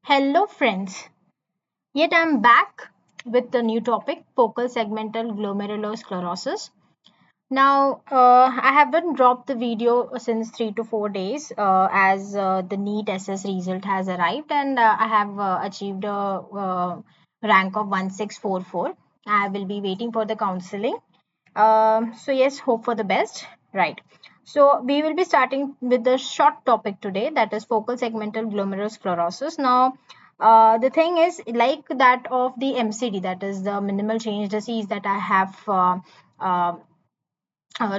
Hello, friends. Yet I'm back with the new topic focal segmental glomerulosclerosis. Now, I haven't dropped the video since 3 to 4 days as the NEET SS result has arrived and I have achieved a rank of 1644. I will be waiting for the counseling. So yes, hope for the best. Right. So we will be starting with the short topic today, that is focal segmental glomerulosclerosis. Now, the thing is like that of the MCD, that is the minimal change disease that I have uh,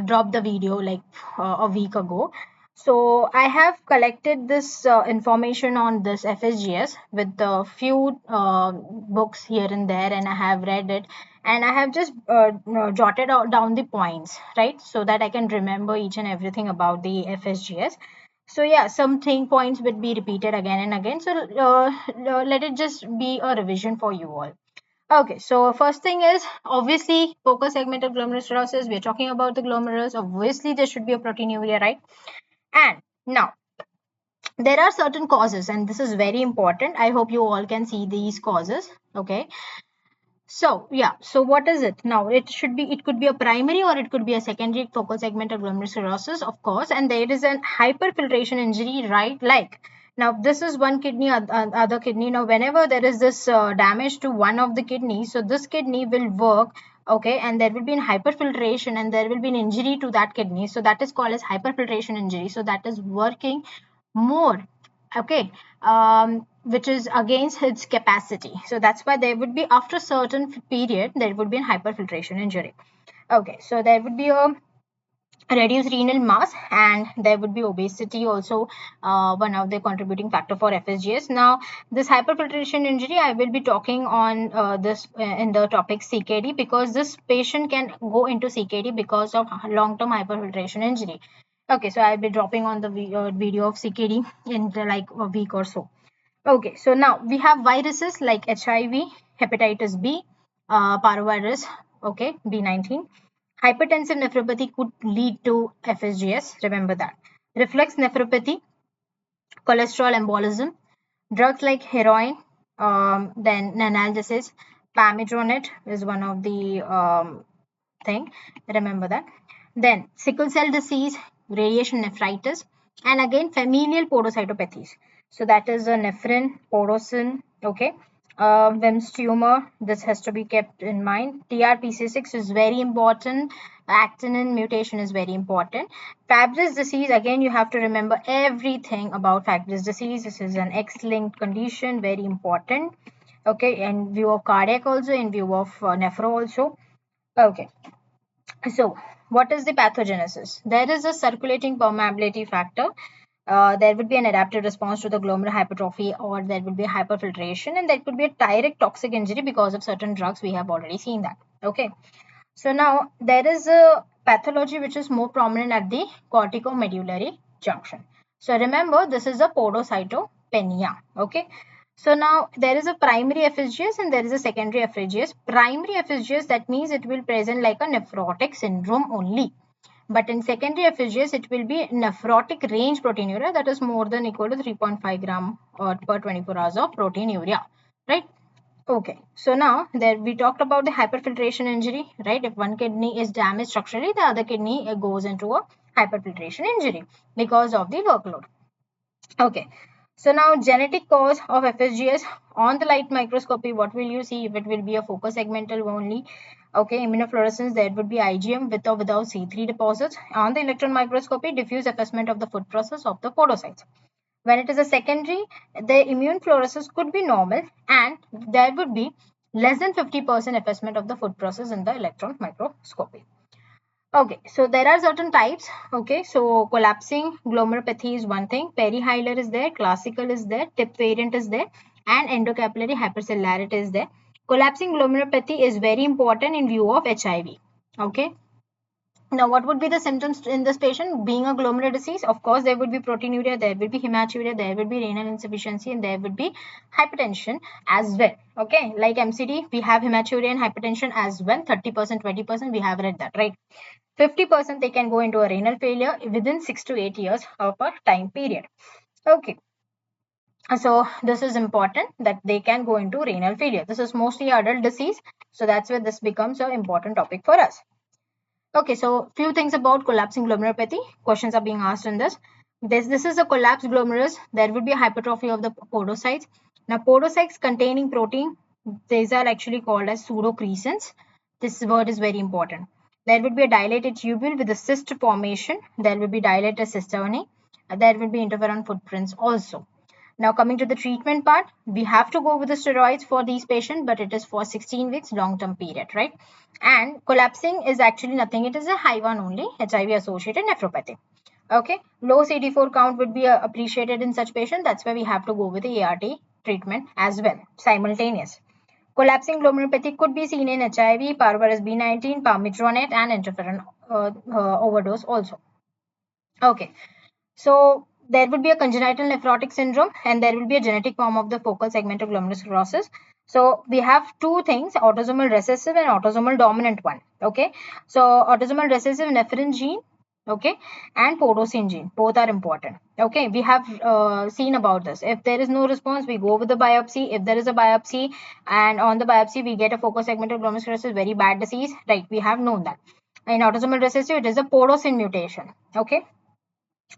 dropped the video like a week ago. So I have collected this information on this FSGS with a few books here and there, and I have read it, and I have just jotted out down the points, right, so that I can remember each and everything about the FSGS. So yeah, something points would be repeated again and again. So let it just be a revision for you all. Okay, so first thing is obviously focal segmental glomerulosclerosis. We are talking about the glomerulus. Obviously, there should be a proteinuria, right? And now there are certain causes, and this is very important. I hope you all can see these causes. Okay, so yeah, so what is it now? It could be a primary or it could be a secondary focal segmental glomerulosclerosis, of course, and there is an hyperfiltration injury, right? Like now, this is one kidney, other kidney. Now, whenever there is this damage to one of the kidneys, so this kidney will work, okay, and there will be an hyperfiltration and there will be an injury to that kidney. So that is called as hyperfiltration injury. So that is working more, okay, which is against its capacity. So that's why there would be, after a certain period, there would be a hyperfiltration injury. Okay, so there would be a reduced renal mass and there would be obesity also, one of the contributing factor for FSGS. Now this hyperfiltration injury, I will be talking on this in the topic CKD, because this patient can go into CKD because of long-term hyperfiltration injury. Okay, so I'll be dropping on the video of CKD in like a week or so. Okay, so now we have viruses like HIV, hepatitis B, parvovirus, okay, B19. Hypertensive nephropathy could lead to FSGS, remember that. Reflex nephropathy, cholesterol embolism, drugs like heroin, then analgesics, pamidronate is one of the thing, remember that. Then sickle cell disease, radiation nephritis, and again familial podocytopathies. So that is a nephrin, podosin, okay. Wim's tumor, this has to be kept in mind. TRPC6 is very important. Actinin mutation is very important. Fabry's disease, again you have to remember everything about Fabry's disease. This is an X-linked condition, very important. Okay, in view of cardiac also, in view of nephro also. Okay, so what is the pathogenesis? There is a circulating permeability factor. There would be an adaptive response to the glomerular hypertrophy, or there would be hyperfiltration, and there could be a direct toxic injury because of certain drugs. We have already seen that. Okay. So now there is a pathology which is more prominent at the corticomedullary junction. So remember, this is a podocytopenia. Okay. So now there is a primary FSGS and there is a secondary FSGS. Primary FSGS, that means it will present like a nephrotic syndrome only. But in secondary FSGS, it will be nephrotic range proteinuria, that is more than equal to 3.5 gram or per 24 hours of proteinuria, right? Okay, so now there we talked about the hyperfiltration injury, right? If one kidney is damaged structurally, the other kidney goes into a hyperfiltration injury because of the workload. Okay, so now genetic cause of FSGS on the light microscopy, what will you see? If it will be a focus segmental only, okay, immunofluorescence, there would be IgM with or without C3 deposits. On the electron microscopy, diffuse effacement of the food process of the podocytes. When it is a secondary, the immune fluorescence could be normal and there would be less than 50% effacement of the food process in the electron microscopy. Okay, so there are certain types. Okay, so collapsing glomerulopathy is one thing, perihilar is there, classical is there, tip variant is there, and endocapillary hypercellularity is there. Collapsing glomerulopathy is very important in view of HIV. Okay, now, what would be the symptoms in this patient? Being a glomerular disease, of course, there would be proteinuria, there will be hematuria, there will be renal insufficiency, and there would be hypertension as well. Okay, like MCD, we have hematuria and hypertension as well. 30%, 20%, we have read that, right? 50% they can go into a renal failure within 6 to 8 years of a time period. Okay. So this is important that they can go into renal failure. This is mostly adult disease. So that's where this becomes an important topic for us. Okay, so few things about collapsing glomerulopathy. Questions are being asked in this. This is a collapsed glomerulus. There will be a hypertrophy of the podocytes. Now, podocytes containing protein, these are actually called as pseudocrescents. This word is very important. There will be a dilated tubule with a cyst formation. There will be dilated cisternae. There will be interferon footprints also. Now coming to the treatment part, we have to go with the steroids for these patients, but it is for 16 weeks long-term period, right? And collapsing is actually nothing. It is a high one only, HIV-associated nephropathy. Okay, low CD4 count would be appreciated in such patients. That's why we have to go with the ART treatment as well, simultaneous. Collapsing glomerulopathy could be seen in HIV, parvovirus B19, palmitronet, and interferon overdose also. Okay, so there would be a congenital nephrotic syndrome and there will be a genetic form of the focal segmental glomerulosclerosis. So we have two things, autosomal recessive and autosomal dominant one. Okay, so autosomal recessive nephrin gene, okay, and podosine gene, both are important. Okay, we have seen about this. If there is no response, we go with the biopsy. If there is a biopsy and on the biopsy we get a focal segmental glomerulosclerosis, very bad disease, right? We have known that. In autosomal recessive, it is a podosine mutation. Okay,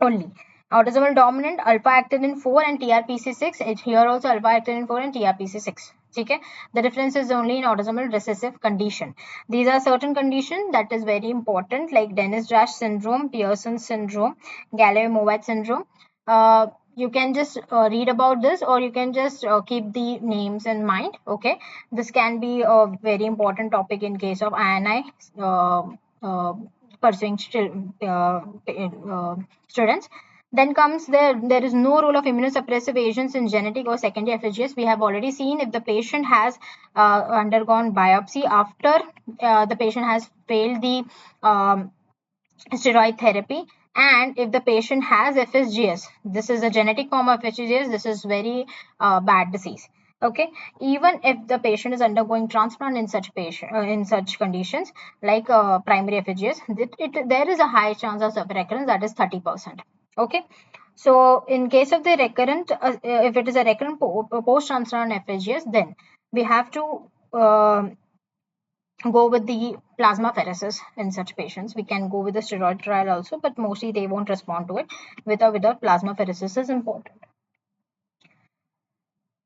only. Autosomal dominant alpha actinin 4 and TRPC6. Here also alpha actinin 4 and TRPC6. Okay, the difference is only in autosomal recessive condition. These are certain conditions that is very important, like Dennis-Drash syndrome, Pearson syndrome, Galloway-Mowat syndrome. You can just read about this, or you can just keep the names in mind. Okay, this can be a very important topic in case of INI pursuing students. Then comes there is no role of immunosuppressive agents in genetic or secondary FSGS. We have already seen if the patient has undergone biopsy after the patient has failed the steroid therapy, and if the patient has FSGS, this is a genetic form of FSGS, this is very bad disease. Okay, even if the patient is undergoing transplant in such patient in such conditions like primary FSGS, there is a high chance of recurrence, that is 30%. Okay, so in case of the recurrent, if it is a recurrent post transplant FSGS, then we have to go with the plasmapheresis in such patients. We can go with the steroid trial also, but mostly they won't respond to it. With or without plasmapheresis is important.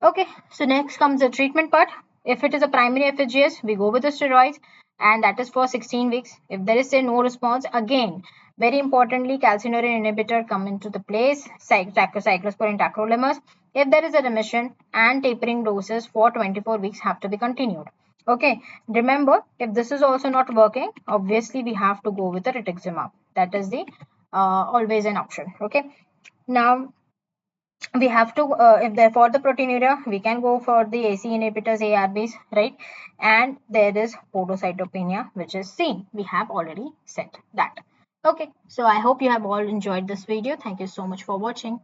Okay, so next comes the treatment part. If it is a primary FSGS, we go with the steroids, and that is for 16 weeks. If there is say no response, again, very importantly, calcineurin inhibitor come into the place, cyclosporine tacrolimus. If there is a remission, and tapering doses for 24 weeks have to be continued. Okay, remember, if this is also not working, obviously we have to go with the rituximab. That is the always an option. Okay, now we have to if they're for the proteinuria, we can go for the AC inhibitors, ARBs, right? And there is podocytopenia which is seen. We have already said that. Okay, so I hope you have all enjoyed this video. Thank you so much for watching.